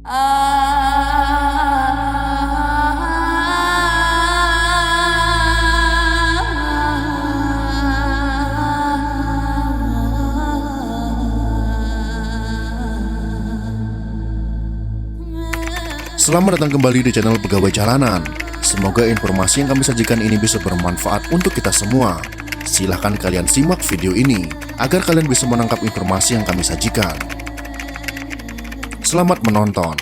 Selamat datang kembali di channel Pegawai Jalanan. Semoga informasi yang kami sajikan ini bisa bermanfaat untuk kita semua. Silahkan kalian simak video ini agar kalian bisa menangkap informasi yang kami sajikan. Selamat menonton.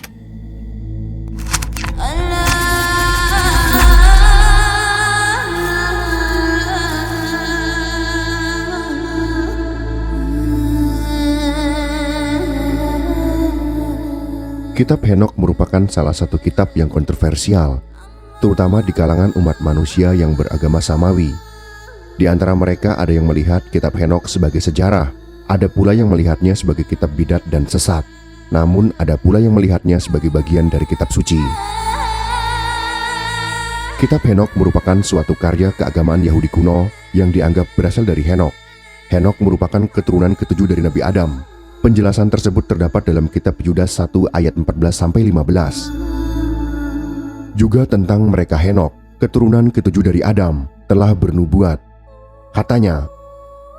Kitab Henokh merupakan salah satu kitab yang kontroversial, terutama di kalangan umat manusia yang beragama samawi. Di antara mereka ada yang melihat kitab Henokh sebagai sejarah, ada pula yang melihatnya sebagai kitab bidat dan sesat, namun ada pula yang melihatnya sebagai bagian dari kitab suci. Kitab Henokh merupakan suatu karya keagamaan Yahudi kuno yang dianggap berasal dari Henokh. Henokh merupakan keturunan ketujuh dari Nabi Adam. Penjelasan tersebut terdapat dalam kitab Yudas 1 ayat 14-15. Juga tentang mereka Henokh, keturunan ketujuh dari Adam, telah bernubuat. Katanya,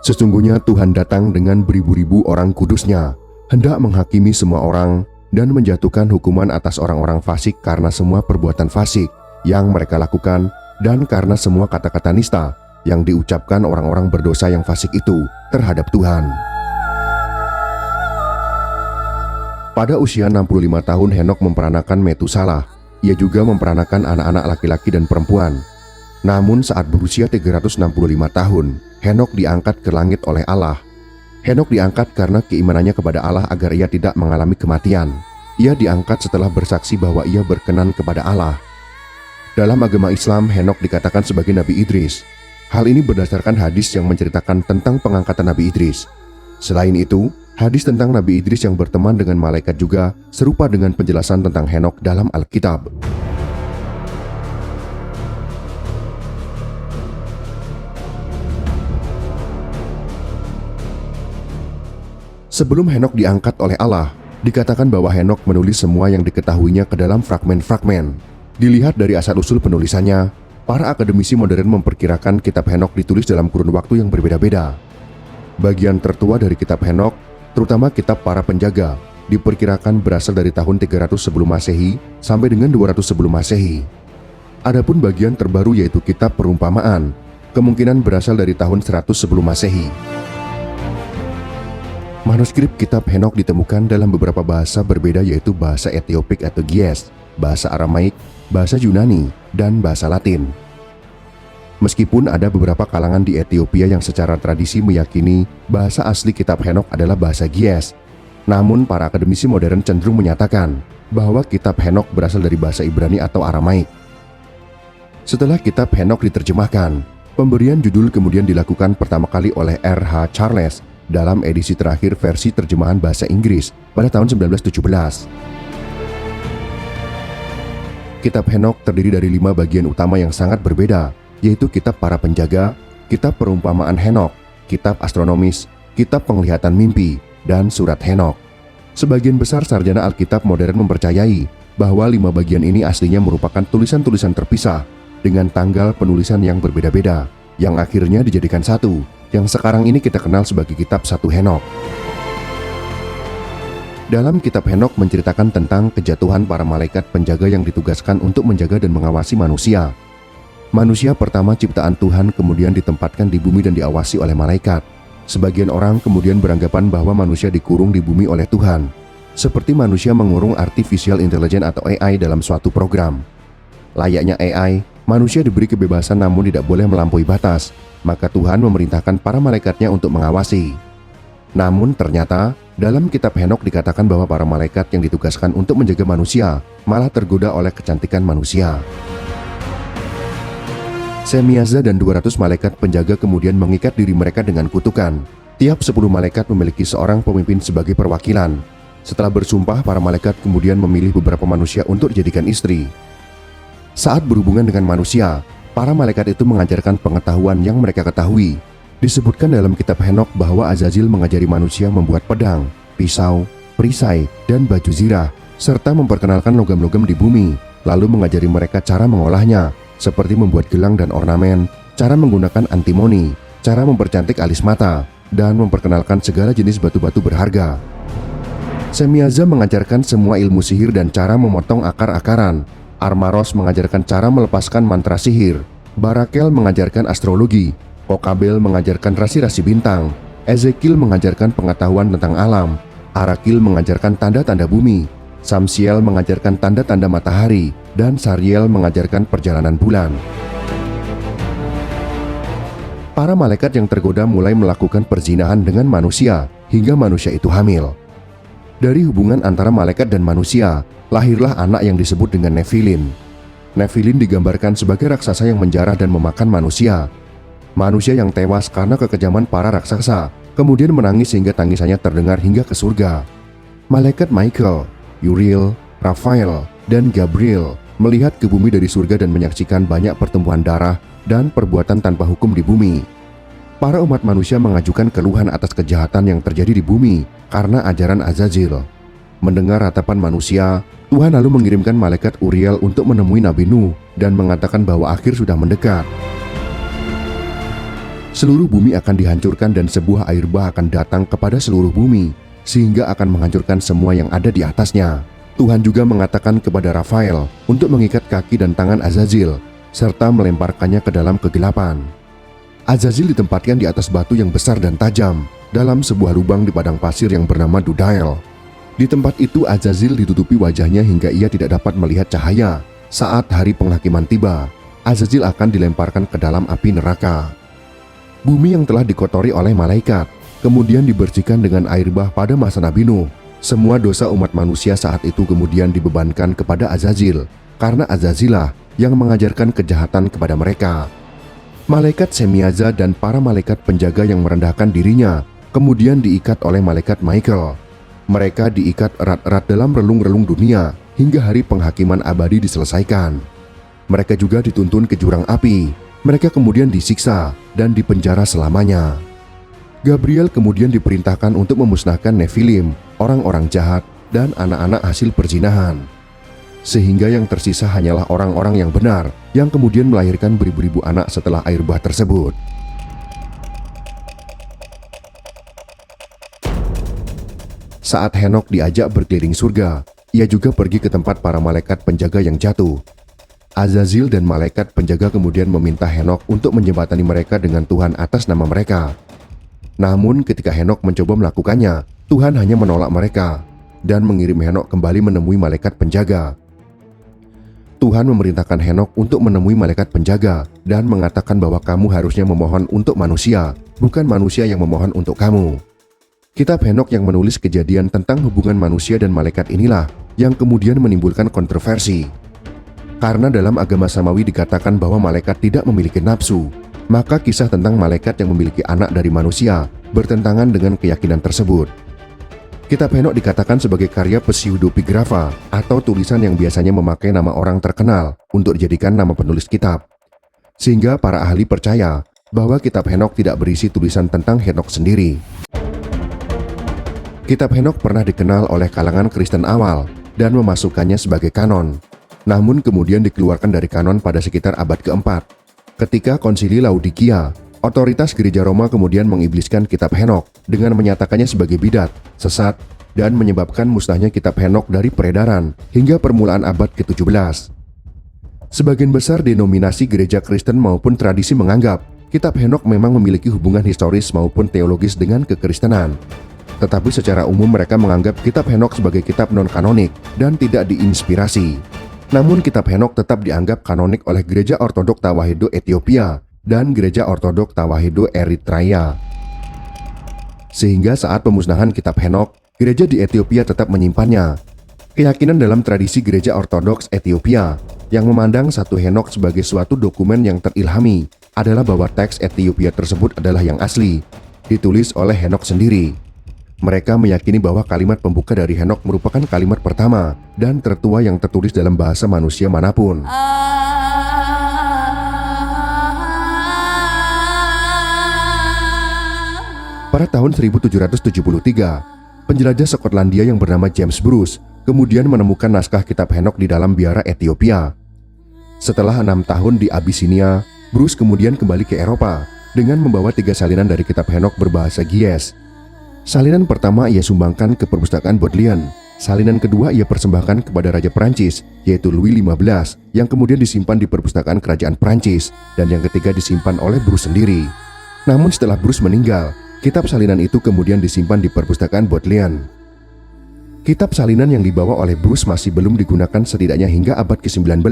sesungguhnya Tuhan datang dengan beribu-ribu orang kudusnya, hendak menghakimi semua orang dan menjatuhkan hukuman atas orang-orang fasik karena semua perbuatan fasik yang mereka lakukan dan karena semua kata-kata nista yang diucapkan orang-orang berdosa yang fasik itu terhadap Tuhan. Pada usia 65 tahun Henokh memperanakan Metusalah. Ia juga memperanakan anak-anak laki-laki dan perempuan. Namun saat berusia 365 tahun, Henokh diangkat ke langit oleh Allah. Henokh diangkat karena keimanannya kepada Allah agar ia tidak mengalami kematian. Ia diangkat setelah bersaksi bahwa ia berkenan kepada Allah. Dalam agama Islam, Henokh dikatakan sebagai Nabi Idris. Hal ini berdasarkan hadis yang menceritakan tentang pengangkatan Nabi Idris. Selain itu, hadis tentang Nabi Idris yang berteman dengan malaikat juga serupa dengan penjelasan tentang Henokh dalam Alkitab. Sebelum Henokh diangkat oleh Allah, dikatakan bahwa Henokh menulis semua yang diketahuinya ke dalam fragmen-fragmen. Dilihat dari asal-usul penulisannya, para akademisi modern memperkirakan kitab Henokh ditulis dalam kurun waktu yang berbeda-beda. Bagian tertua dari kitab Henokh, terutama kitab para penjaga, diperkirakan berasal dari tahun 300 sebelum Masehi sampai dengan 200 sebelum Masehi. Adapun bagian terbaru yaitu kitab perumpamaan, kemungkinan berasal dari tahun 100 sebelum Masehi. Manuskrip kitab Henokh ditemukan dalam beberapa bahasa berbeda yaitu bahasa Etiopik atau Gies, bahasa Aramaik, bahasa Yunani, dan bahasa Latin. Meskipun ada beberapa kalangan di Ethiopia yang secara tradisi meyakini bahasa asli kitab Henokh adalah bahasa Gies, namun para akademisi modern cenderung menyatakan bahwa kitab Henokh berasal dari bahasa Ibrani atau Aramaik. Setelah kitab Henokh diterjemahkan, pemberian judul kemudian dilakukan pertama kali oleh R.H. Charles dalam edisi terakhir versi terjemahan bahasa Inggris pada tahun 1917. Kitab Henokh terdiri dari 5 bagian utama yang sangat berbeda, yaitu kitab para penjaga, kitab perumpamaan Henokh, kitab astronomis, kitab penglihatan mimpi, dan surat Henokh. Sebagian besar sarjana Alkitab modern mempercayai bahwa 5 bagian ini aslinya merupakan tulisan-tulisan terpisah dengan tanggal penulisan yang berbeda-beda, yang akhirnya dijadikan satu, yang sekarang ini kita kenal sebagai kitab 1 Henokh. Dalam kitab Henokh menceritakan tentang kejatuhan para malaikat penjaga yang ditugaskan untuk menjaga dan mengawasi manusia. Manusia pertama ciptaan Tuhan kemudian ditempatkan di bumi dan diawasi oleh malaikat. Sebagian orang kemudian beranggapan bahwa manusia dikurung di bumi oleh Tuhan, seperti manusia mengurung artificial intelligence atau AI dalam suatu program. Layaknya AI, manusia diberi kebebasan namun tidak boleh melampaui batas, maka Tuhan memerintahkan para malaikatnya untuk mengawasi. Namun ternyata, dalam kitab Henokh dikatakan bahwa para malaikat yang ditugaskan untuk menjaga manusia malah tergoda oleh kecantikan manusia. Semiazza dan 200 malaikat penjaga kemudian mengikat diri mereka dengan kutukan. Tiap 10 malaikat memiliki seorang pemimpin sebagai perwakilan. Setelah bersumpah, para malaikat kemudian memilih beberapa manusia untuk dijadikan istri. Saat berhubungan dengan manusia, para malaikat itu mengajarkan pengetahuan yang mereka ketahui. Disebutkan dalam kitab Henokh bahwa Azazil mengajari manusia membuat pedang, pisau, perisai, dan baju zirah serta memperkenalkan logam-logam di bumi, lalu mengajari mereka cara mengolahnya, seperti membuat gelang dan ornamen, cara menggunakan antimoni, cara mempercantik alis mata, dan memperkenalkan segala jenis batu-batu berharga. Semyaza mengajarkan semua ilmu sihir dan cara memotong akar-akaran. Armaros mengajarkan cara melepaskan mantra sihir. Barakel mengajarkan astrologi. Kokabel mengajarkan rasi-rasi bintang. Ezekiel mengajarkan pengetahuan tentang alam. Arakil mengajarkan tanda-tanda bumi. Samsiel mengajarkan tanda-tanda matahari. Dan Sariel mengajarkan perjalanan bulan. Para malaikat yang tergoda mulai melakukan perzinahan dengan manusia hingga manusia itu hamil. Dari hubungan antara malaikat dan manusia, lahirlah anak yang disebut dengan Nephilim. Nephilim digambarkan sebagai raksasa yang menjarah dan memakan manusia. Manusia yang tewas karena kekejaman para raksasa, kemudian menangis sehingga tangisannya terdengar hingga ke surga. Malaikat Michael, Uriel, Raphael, dan Gabriel melihat ke bumi dari surga dan menyaksikan banyak pertumbuhan darah dan perbuatan tanpa hukum di bumi. Para umat manusia mengajukan keluhan atas kejahatan yang terjadi di bumi karena ajaran Azazil. Mendengar ratapan manusia, Tuhan lalu mengirimkan malaikat Uriel untuk menemui Nabi Nuh dan mengatakan bahwa akhir sudah mendekat. Seluruh bumi akan dihancurkan dan sebuah air bah akan datang kepada seluruh bumi, sehingga akan menghancurkan semua yang ada di atasnya. Tuhan juga mengatakan kepada Raphael untuk mengikat kaki dan tangan Azazil, serta melemparkannya ke dalam kegelapan. Azazil ditempatkan di atas batu yang besar dan tajam, dalam sebuah lubang di padang pasir yang bernama Dudael. Di tempat itu Azazil ditutupi wajahnya hingga ia tidak dapat melihat cahaya. Saat hari penghakiman tiba, Azazil akan dilemparkan ke dalam api neraka. Bumi yang telah dikotori oleh malaikat, kemudian dibersihkan dengan air bah pada masa Nabi Nuh. Semua dosa umat manusia saat itu kemudian dibebankan kepada Azazil, karena Azazilah yang mengajarkan kejahatan kepada mereka. Malaikat Semyaza dan para malaikat penjaga yang merendahkan dirinya kemudian diikat oleh malaikat Michael. Mereka diikat erat-erat dalam relung-relung dunia hingga hari penghakiman abadi diselesaikan. Mereka juga dituntun ke jurang api. Mereka kemudian disiksa dan dipenjara selamanya. Gabriel kemudian diperintahkan untuk memusnahkan Nephilim, orang-orang jahat, dan anak-anak hasil perzinahan. Sehingga yang tersisa hanyalah orang-orang yang benar, yang kemudian melahirkan beribu-ribu anak setelah air bah tersebut. Saat Henokh diajak berkeliling surga, ia juga pergi ke tempat para malaikat penjaga yang jatuh. Azazil dan malaikat penjaga kemudian meminta Henokh untuk menjembatani mereka dengan Tuhan atas nama mereka. Namun ketika Henokh mencoba melakukannya, Tuhan hanya menolak mereka dan mengirim Henokh kembali menemui malaikat penjaga. Tuhan memerintahkan Henokh untuk menemui malaikat penjaga dan mengatakan bahwa kamu harusnya memohon untuk manusia, bukan manusia yang memohon untuk kamu. Kitab Henokh yang menulis kejadian tentang hubungan manusia dan malaikat inilah yang kemudian menimbulkan kontroversi. Karena dalam agama Samawi dikatakan bahwa malaikat tidak memiliki nafsu, maka kisah tentang malaikat yang memiliki anak dari manusia bertentangan dengan keyakinan tersebut. Kitab Henokh dikatakan sebagai karya pseudepigrafa atau tulisan yang biasanya memakai nama orang terkenal untuk dijadikan nama penulis kitab. Sehingga para ahli percaya bahwa kitab Henokh tidak berisi tulisan tentang Henokh sendiri. Kitab Henokh pernah dikenal oleh kalangan Kristen awal dan memasukkannya sebagai kanon. Namun kemudian dikeluarkan dari kanon pada sekitar abad keempat. Ketika konsili Laodikia, otoritas gereja Roma kemudian mengibliskan kitab Henokh dengan menyatakannya sebagai bidat, sesat, dan menyebabkan musnahnya kitab Henokh dari peredaran hingga permulaan abad ke-17. Sebagian besar denominasi gereja Kristen maupun tradisi menganggap kitab Henokh memang memiliki hubungan historis maupun teologis dengan kekristenan. Tetapi secara umum mereka menganggap kitab Henokh sebagai kitab non-kanonik dan tidak diinspirasi. Namun kitab Henokh tetap dianggap kanonik oleh Gereja Ortodok Tawahedo Ethiopia dan Gereja Ortodok Tawahedo Eritrea. Sehingga saat pemusnahan kitab Henokh, gereja di Ethiopia tetap menyimpannya. Keyakinan dalam tradisi Gereja Ortodoks Ethiopia yang memandang satu Henokh sebagai suatu dokumen yang terilhami adalah bahwa teks Ethiopia tersebut adalah yang asli, ditulis oleh Henokh sendiri. Mereka meyakini bahwa kalimat pembuka dari Henokh merupakan kalimat pertama dan tertua yang tertulis dalam bahasa manusia manapun. Pada tahun 1773, penjelajah Skotlandia yang bernama James Bruce kemudian menemukan naskah kitab Henokh di dalam biara Ethiopia. Setelah 6 tahun di Abyssinia, Bruce kemudian kembali ke Eropa dengan membawa 3 salinan dari kitab Henokh berbahasa Gies. Salinan pertama ia sumbangkan ke perpustakaan Bodleian. Salinan kedua ia persembahkan kepada Raja Perancis, yaitu Louis XV, yang kemudian disimpan di perpustakaan kerajaan Perancis, dan yang ketiga disimpan oleh Bruce sendiri. Namun setelah Bruce meninggal, kitab salinan itu kemudian disimpan di perpustakaan Bodleian. Kitab salinan yang dibawa oleh Bruce masih belum digunakan setidaknya hingga abad ke-19.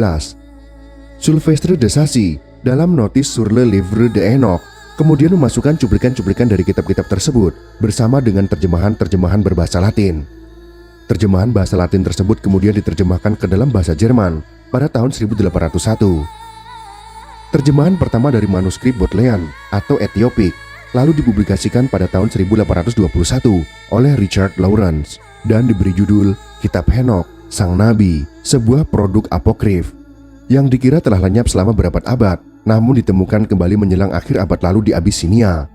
Sylvestre de Sacy dalam Notice sur le Livre de Enoch kemudian memasukkan cuplikan-cuplikan dari kitab-kitab tersebut bersama dengan terjemahan-terjemahan berbahasa Latin. Terjemahan bahasa Latin tersebut kemudian diterjemahkan ke dalam bahasa Jerman pada tahun 1801. Terjemahan pertama dari manuskrip Bodleian atau Ethiopic lalu dipublikasikan pada tahun 1821 oleh Richard Lawrence dan diberi judul Kitab Henokh, Sang Nabi, sebuah produk apokrif yang dikira telah lenyap selama berabad-abad, namun ditemukan kembali menjelang akhir abad lalu di Abyssinia.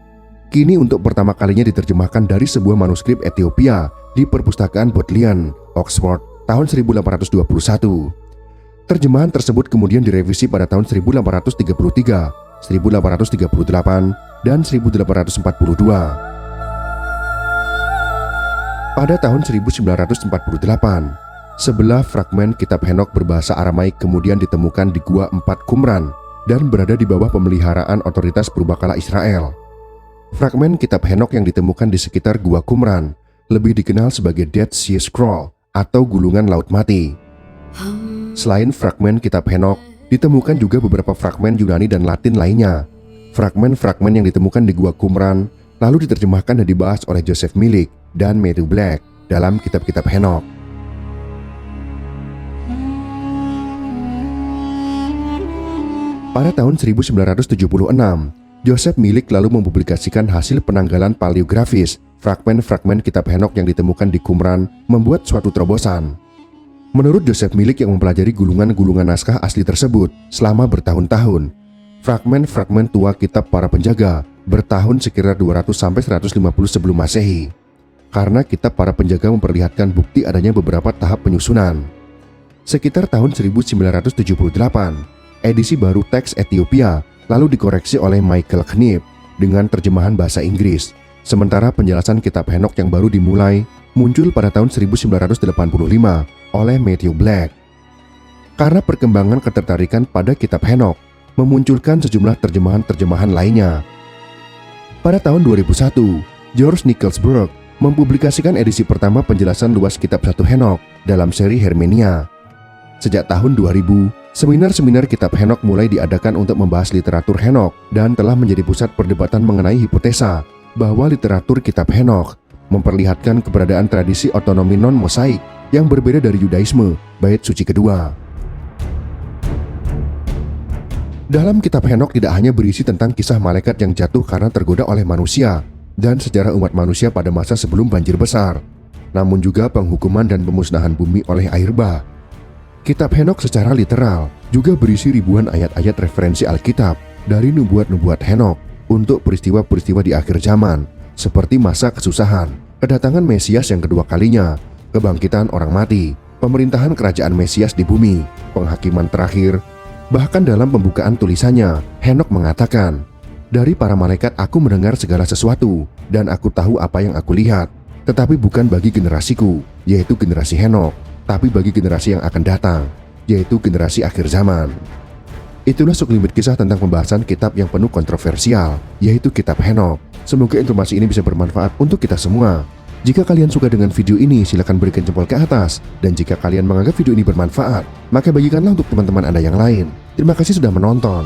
Kini untuk pertama kalinya diterjemahkan dari sebuah manuskrip Ethiopia di perpustakaan Bodleian, Oxford, tahun 1821. Terjemahan tersebut kemudian direvisi pada tahun 1833, 1838, dan 1842. Pada tahun 1948, sebelah fragmen kitab Henokh berbahasa Aramaik kemudian ditemukan di Gua 4 Qumran dan berada di bawah pemeliharaan otoritas purbakala Israel. Fragmen kitab Henokh yang ditemukan di sekitar Gua Qumran lebih dikenal sebagai Dead Sea Scroll atau gulungan laut mati. Selain fragmen kitab Henokh, ditemukan juga beberapa fragmen Yunani dan Latin lainnya. Fragmen-fragmen yang ditemukan di Gua Qumran lalu diterjemahkan dan dibahas oleh Joseph Milik dan Matthew Black dalam kitab-kitab Henokh. Pada tahun 1976, Joseph Milik lalu mempublikasikan hasil penanggalan paleografis fragmen-fragmen kitab Henokh yang ditemukan di Qumran membuat suatu terobosan. Menurut Joseph Milik yang mempelajari gulungan-gulungan naskah asli tersebut selama bertahun-tahun, fragmen-fragmen tua kitab para penjaga bertahun sekitar 200-150 sebelum Masehi. Karena kitab para penjaga memperlihatkan bukti adanya beberapa tahap penyusunan. Sekitar tahun 1978, edisi baru teks Ethiopia lalu dikoreksi oleh Michael Knipp dengan terjemahan bahasa Inggris. Sementara penjelasan kitab Henokh yang baru dimulai muncul pada tahun 1985 oleh Matthew Black. Karena perkembangan ketertarikan pada kitab Henokh memunculkan sejumlah terjemahan-terjemahan lainnya. Pada tahun 2001, George Nickelsburg mempublikasikan edisi pertama penjelasan luas kitab 1 Henokh dalam seri Hermenia. Sejak tahun 2000, seminar-seminar kitab Henokh mulai diadakan untuk membahas literatur Henokh dan telah menjadi pusat perdebatan mengenai hipotesa bahwa literatur kitab Henokh memperlihatkan keberadaan tradisi otonomi non-mosaik yang berbeda dari Yudaisme, bait suci kedua. Dalam kitab Henokh tidak hanya berisi tentang kisah malaikat yang jatuh karena tergoda oleh manusia dan sejarah umat manusia pada masa sebelum banjir besar, namun juga penghukuman dan pemusnahan bumi oleh air bah. Kitab Henokh secara literal juga berisi ribuan ayat-ayat referensi Alkitab dari nubuat-nubuat Henokh untuk peristiwa-peristiwa di akhir zaman, seperti masa kesusahan, kedatangan Mesias yang kedua kalinya, kebangkitan orang mati, pemerintahan kerajaan Mesias di bumi, penghakiman terakhir. Bahkan dalam pembukaan tulisannya, Henokh mengatakan, "Dari para malaikat aku mendengar segala sesuatu, dan aku tahu apa yang aku lihat, tetapi bukan bagi generasiku, yaitu generasi Henokh, tapi bagi generasi yang akan datang, yaitu generasi akhir zaman." Itulah sekelumit kisah tentang pembahasan kitab yang penuh kontroversial, yaitu kitab Henokh. Semoga informasi ini bisa bermanfaat untuk kita semua. Jika kalian suka dengan video ini, silakan berikan jempol ke atas. Dan jika kalian menganggap video ini bermanfaat, maka bagikanlah untuk teman-teman Anda yang lain. Terima kasih sudah menonton.